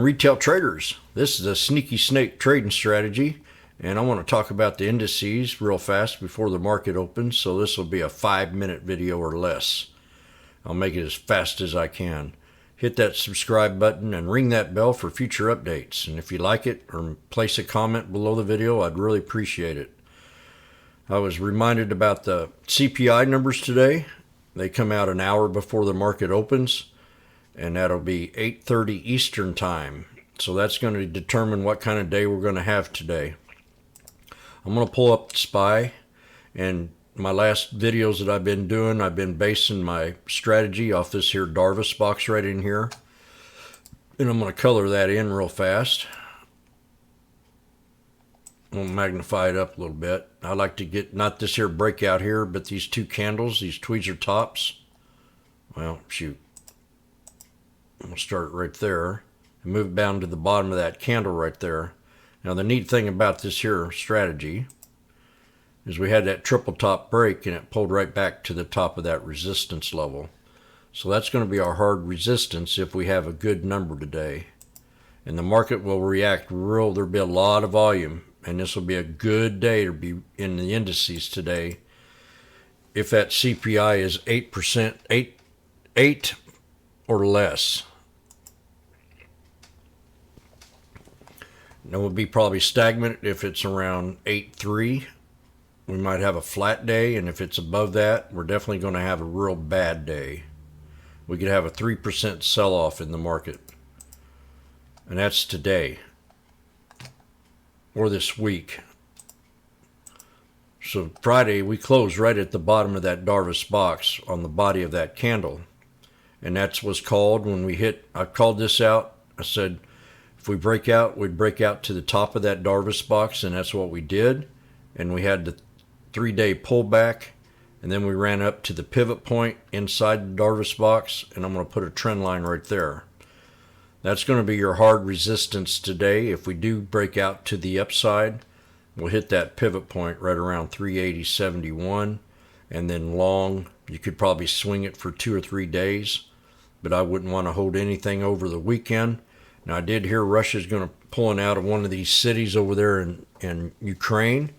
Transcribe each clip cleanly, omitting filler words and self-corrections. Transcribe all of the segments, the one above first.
Retail traders, this is a sneaky snake trading strategy, and I want to talk about the indices real fast before the market opens. So this will be a 5-minute video or less. I'll make it as fast as I can. Hit that subscribe button and ring that bell for future updates, and if you like it, or place a comment below the video, I'd really appreciate it. I was reminded about the CPI numbers today. They come out an hour before the market opens, and that'll be 8:30 Eastern time. So that's going to determine what kind of day we're going to have today. I'm going to pull up the SPY, and my last videos that I've been doing, I've been basing my strategy off this here Darvis box right in here. And I'm going to color that in real fast. I'll magnify it up a little bit. I like to get not this here breakout here, but these two candles, these tweezer tops. Well, shoot. We'll start right there and move down to the bottom of that candle right there. Now the neat thing about this here strategy is we had that triple top break and it pulled right back to the top of that resistance level. So that's going to be our hard resistance if we have a good number today. And the market will react real. There'll be a lot of volume, and this will be a good day to be in the indices today. If that CPI is 8%, 8 or less. It will be probably stagnant if it's around 8.3. We might have a flat day, and if it's above that, we're definitely going to have a real bad day. We could have a 3% sell-off in the market. And that's today. Or this week. So Friday, we closed right at the bottom of that Darvis box on the body of that candle. And that's what's called when we hit, I called this out. I said, if we break out, we'd break out to the top of that Darvis box, and that's what we did. And we had the 3-day pullback, and then we ran up to the pivot point inside the Darvis box, and I'm going to put a trend line right there. That's going to be your hard resistance today. If we do break out to the upside, we'll hit that pivot point right around 380.71, and then long, you could probably swing it for 2 or 3 days, but I wouldn't want to hold anything over the weekend. Now, I did hear Russia's going to pulling out of one of these cities over there in Ukraine.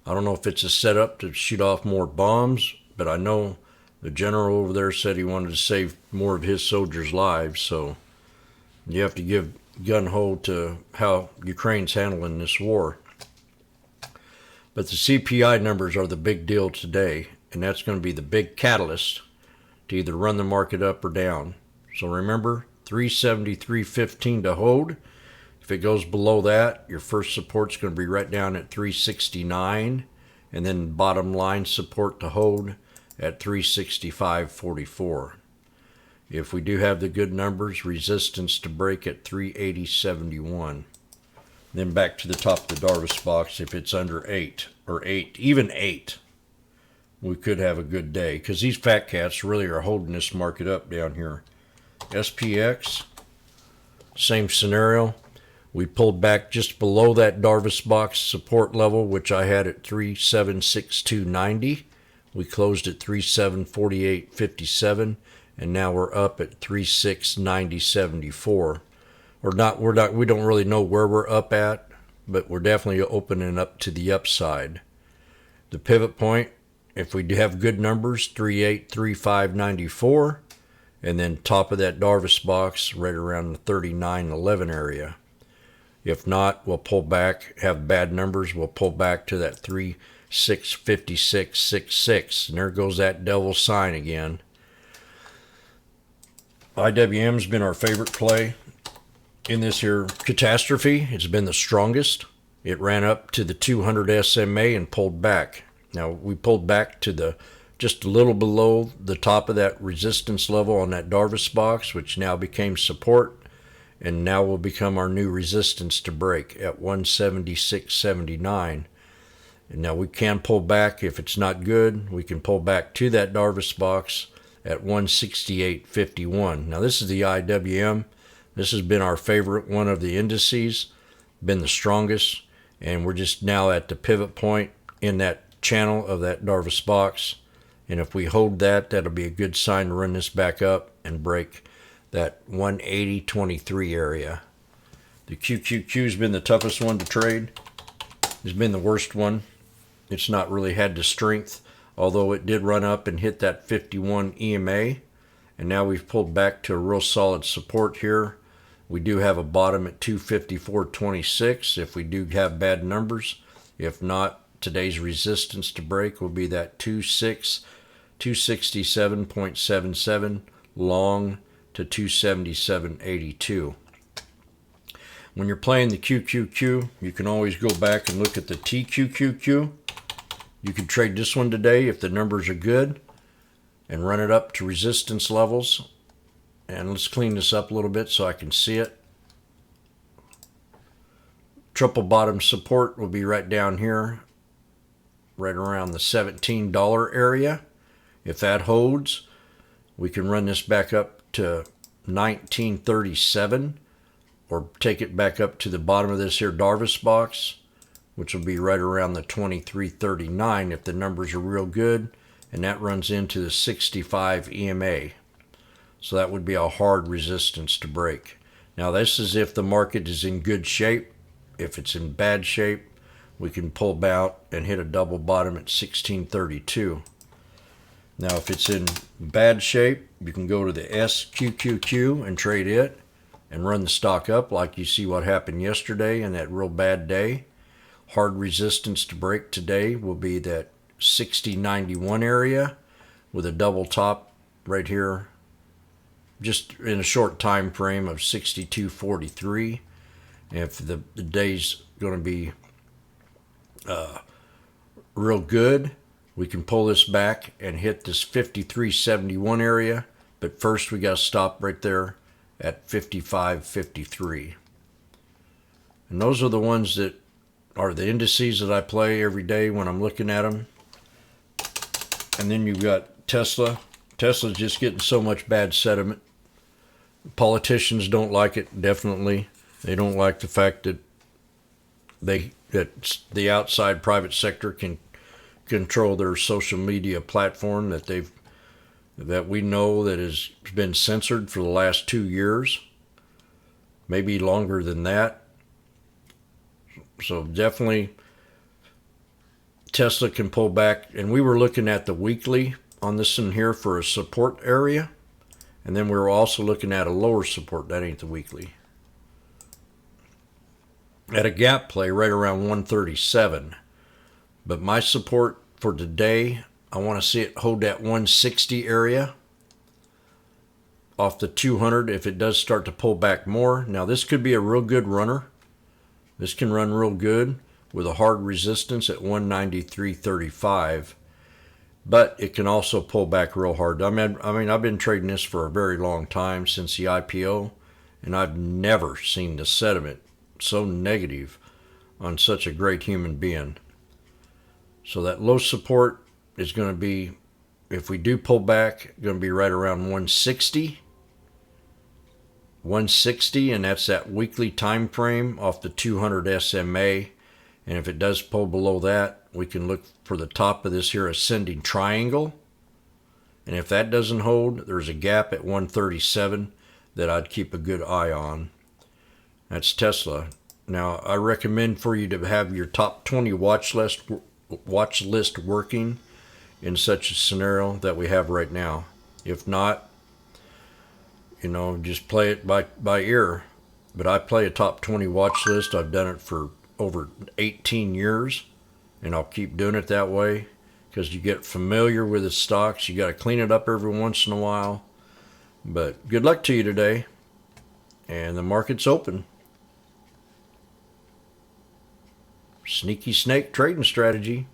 I don't know if it's a setup to shoot off more bombs, but I know the general over there said he wanted to save more of his soldiers' lives. So you have to give gun-ho to how Ukraine's handling this war. But the CPI numbers are the big deal today, and that's going to be the big catalyst to either run the market up or down. So remember, 373.15 to hold. If it goes below that, your first support's going to be right down at 369, and then bottom line support to hold at 365.44. If we do have the good numbers, resistance to break at 380.71. Then back to the top of the Darvis box. If it's under 8 or 8, even 8, we could have a good day, because these fat cats really are holding this market up down here. SPX, same scenario. We pulled back just below that Darvis box support level, which I had at 376.290. We closed at 3748.57, and now we're up at 3690.74. We don't really know where we're up at, but we're definitely opening up to the upside. The pivot point, if we do have good numbers, 3835.94. And then top of that Darvis box right around the 39.11 area. If not, we'll pull back, have bad numbers, we'll pull back to that 3656.66. And there goes that devil sign again. IWM's been our favorite play in this here catastrophe. It's been the strongest. It ran up to the 200 SMA and pulled back. Now, we pulled back to just a little below the top of that resistance level on that Darvis box, which now became support, and now will become our new resistance to break at 176.79. And now we can pull back. If it's not good, we can pull back to that Darvis box at 168.51. Now this is the IWM. This has been our favorite one of the indices, been the strongest, and we're just now at the pivot point in that channel of that Darvis box. And if we hold that, that'll be a good sign to run this back up and break that 180.23 area. The QQQ's been the toughest one to trade. It's been the worst one. It's not really had the strength, although it did run up and hit that 51 EMA. And now we've pulled back to a real solid support here. We do have a bottom at 254.26 if we do have bad numbers. If not, today's resistance to break will be that 267.77 long to 277.82. When you're playing the QQQ, you can always go back and look at the TQQQ. You can trade this one today if the numbers are good and run it up to resistance levels. And let's clean this up a little bit so I can see it. Triple bottom support will be right down here, right around the $17 area. If that holds, we can run this back up to 1937 or take it back up to the bottom of this here Darvis box, which will be right around the 2339 if the numbers are real good, and that runs into the 65 EMA. So that would be a hard resistance to break. Now this is if the market is in good shape. If it's in bad shape, we can pull out and hit a double bottom at 1632. Now if it's in bad shape, you can go to the SQQQ and trade it and run the stock up like you see what happened yesterday in that real bad day. Hard resistance to break today will be that 6091 area with a double top right here, just in a short time frame of 62.43. If the day's going to be real good, we can pull this back and hit this 53.71 area, but first we got to stop right there at 55.53. And those are the ones that are the indices that I play every day when I'm looking at them. And then you've got Tesla. Tesla's just getting so much bad sentiment. Politicians don't like it, definitely. They don't like the fact that the outside private sector can control their social media platform that we know that has been censored for the last 2 years, maybe longer than that. So definitely Tesla can pull back, and we were looking at the weekly on this one here for a support area, and then we were also looking at a lower support. That ain't the weekly. At a gap play right around 137, but my support for today, I want to see it hold that 160 area off the 200 if it does start to pull back more. Now this could be a real good runner. This can run real good with a hard resistance at 193.35, but it can also pull back real hard. I mean, I've been trading this for a very long time, since the IPO, and I've never seen the sentiment so negative on such a great human being. So that low support is going to be, if we do pull back, going to be right around 160, and that's that weekly time frame off the 200 SMA. And if it does pull below that, we can look for the top of this here ascending triangle. And if that doesn't hold, there's a gap at 137 that I'd keep a good eye on. That's Tesla. Now, I recommend for you to have your top 20 watch list working in such a scenario that we have right now. If not, just play it by ear. But I play a top 20 watch list. I've done it for over 18 years, and I'll keep doing it that way, because you get familiar with the stocks. You got to clean it up every once in a while. But good luck to you today, and the market's open. Sneaky snake trading strategy.